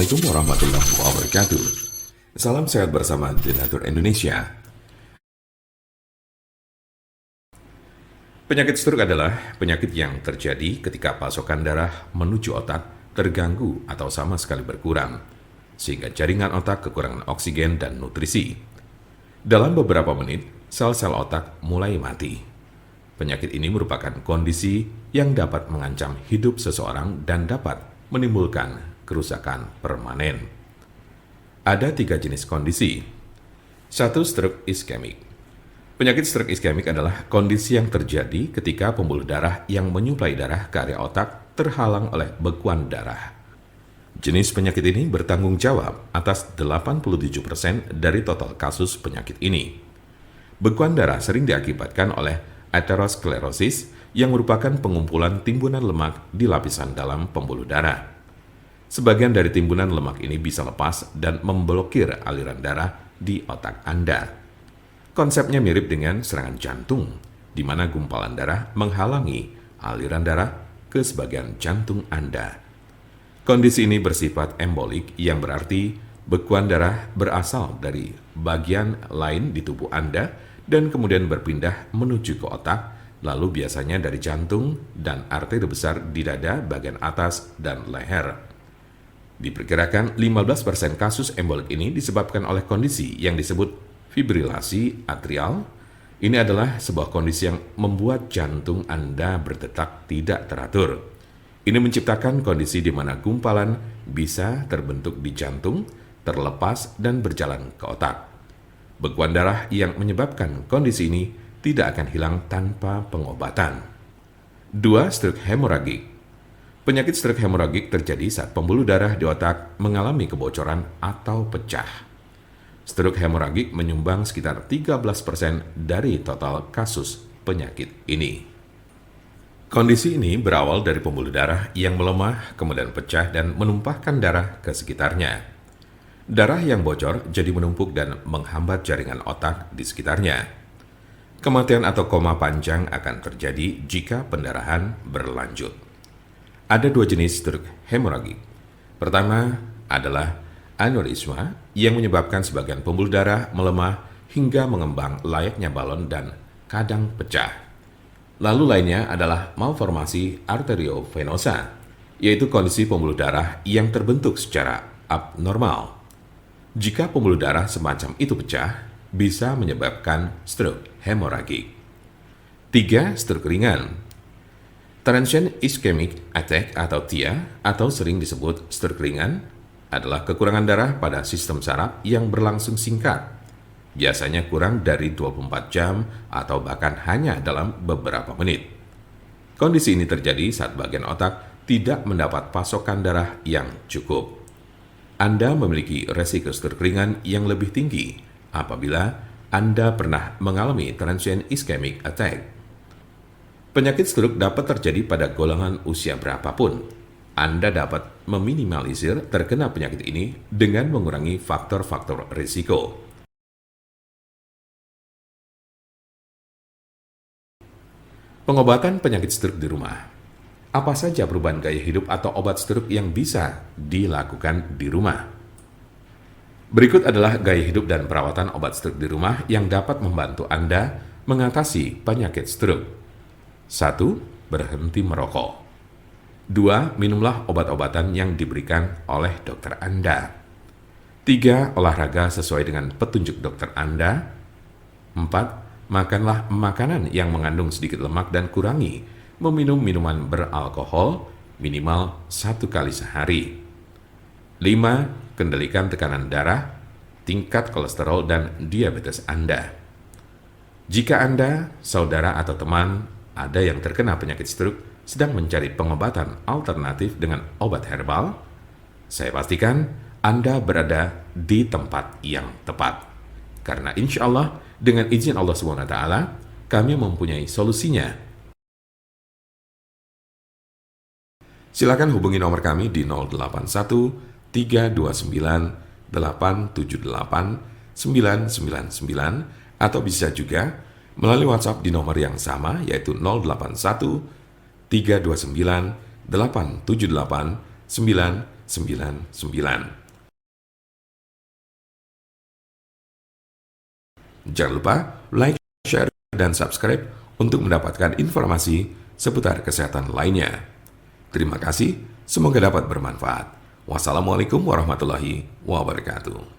Assalamualaikum warahmatullahi wabarakatuh. Salam sehat bersama Denatur Indonesia. Penyakit stroke adalah penyakit yang terjadi ketika pasokan darah menuju otak terganggu atau sama sekali berkurang, sehingga jaringan otak kekurangan oksigen dan nutrisi. Dalam beberapa menit, sel-sel otak mulai mati. Penyakit ini merupakan kondisi yang dapat mengancam hidup seseorang dan dapat menimbulkan kerusakan permanen. Ada 3 jenis kondisi. 1. Stroke iskemik. Penyakit stroke iskemik adalah kondisi yang terjadi ketika pembuluh darah yang menyuplai darah ke area otak terhalang oleh bekuan darah. Jenis penyakit ini bertanggung jawab atas 87% dari total kasus penyakit ini. Bekuan darah sering diakibatkan oleh aterosklerosis yang merupakan pengumpulan timbunan lemak di lapisan dalam pembuluh darah. Sebagian dari timbunan lemak ini bisa lepas dan memblokir aliran darah di otak Anda. Konsepnya mirip dengan serangan jantung, di mana gumpalan darah menghalangi aliran darah ke sebagian jantung Anda. Kondisi ini bersifat embolik, yang berarti bekuan darah berasal dari bagian lain di tubuh Anda dan kemudian berpindah menuju ke otak, lalu biasanya dari jantung dan arteri besar di dada bagian atas dan leher. Diperkirakan 15% kasus embolik ini disebabkan oleh kondisi yang disebut fibrilasi atrial. Ini adalah sebuah kondisi yang membuat jantung Anda berdetak tidak teratur. Ini menciptakan kondisi di mana gumpalan bisa terbentuk di jantung, terlepas dan berjalan ke otak. Bekuan darah yang menyebabkan kondisi ini tidak akan hilang tanpa pengobatan. 2. Stroke hemoragik. Penyakit stroke hemoragik terjadi saat pembuluh darah di otak mengalami kebocoran atau pecah. Stroke hemoragik menyumbang sekitar 13% dari total kasus penyakit ini. Kondisi ini berawal dari pembuluh darah yang melemah, kemudian pecah dan menumpahkan darah ke sekitarnya. Darah yang bocor jadi menumpuk dan menghambat jaringan otak di sekitarnya. Kematian atau koma panjang akan terjadi jika pendarahan berlanjut. Ada 2 jenis stroke hemoragik. Pertama adalah aneurisma yang menyebabkan sebagian pembuluh darah melemah hingga mengembang layaknya balon dan kadang pecah. Lalu lainnya adalah malformasi arteriovenosa, yaitu kondisi pembuluh darah yang terbentuk secara abnormal. Jika pembuluh darah semacam itu pecah, bisa menyebabkan stroke hemoragik. 3. Stroke ringan. Transient ischemic attack atau TIA, atau sering disebut stroke ringan, adalah kekurangan darah pada sistem saraf yang berlangsung singkat, biasanya kurang dari 24 jam atau bahkan hanya dalam beberapa menit. Kondisi ini terjadi saat bagian otak tidak mendapat pasokan darah yang cukup. Anda memiliki resiko stroke ringan yang lebih tinggi apabila Anda pernah mengalami transient ischemic attack. Penyakit stroke dapat terjadi pada golongan usia berapapun. Anda dapat meminimalisir terkena penyakit ini dengan mengurangi faktor-faktor risiko. Pengobatan penyakit stroke di rumah. Apa saja perubahan gaya hidup atau obat stroke yang bisa dilakukan di rumah? Berikut adalah gaya hidup dan perawatan obat stroke di rumah yang dapat membantu Anda mengatasi penyakit stroke. 1. Berhenti merokok. 2. Minumlah obat-obatan yang diberikan oleh dokter Anda. 3. Olahraga sesuai dengan petunjuk dokter Anda. 4. Makanlah makanan yang mengandung sedikit lemak dan kurangi meminum minuman beralkohol minimal 1 kali sehari. 5. Kendalikan tekanan darah, tingkat kolesterol, dan diabetes Anda. Jika Anda, saudara, atau teman ada yang terkena penyakit stroke sedang mencari pengobatan alternatif dengan obat herbal, saya pastikan Anda berada di tempat yang tepat. Karena insya Allah, dengan izin Allah SWT, kami mempunyai solusinya. Silakan hubungi nomor kami di 081 329 878 999 atau bisa juga melalui WhatsApp di nomor yang sama yaitu 081 329 878 999. Jangan lupa like, share, dan subscribe untuk mendapatkan informasi seputar kesehatan lainnya. Terima kasih, semoga dapat bermanfaat. Wassalamualaikum warahmatullahi wabarakatuh.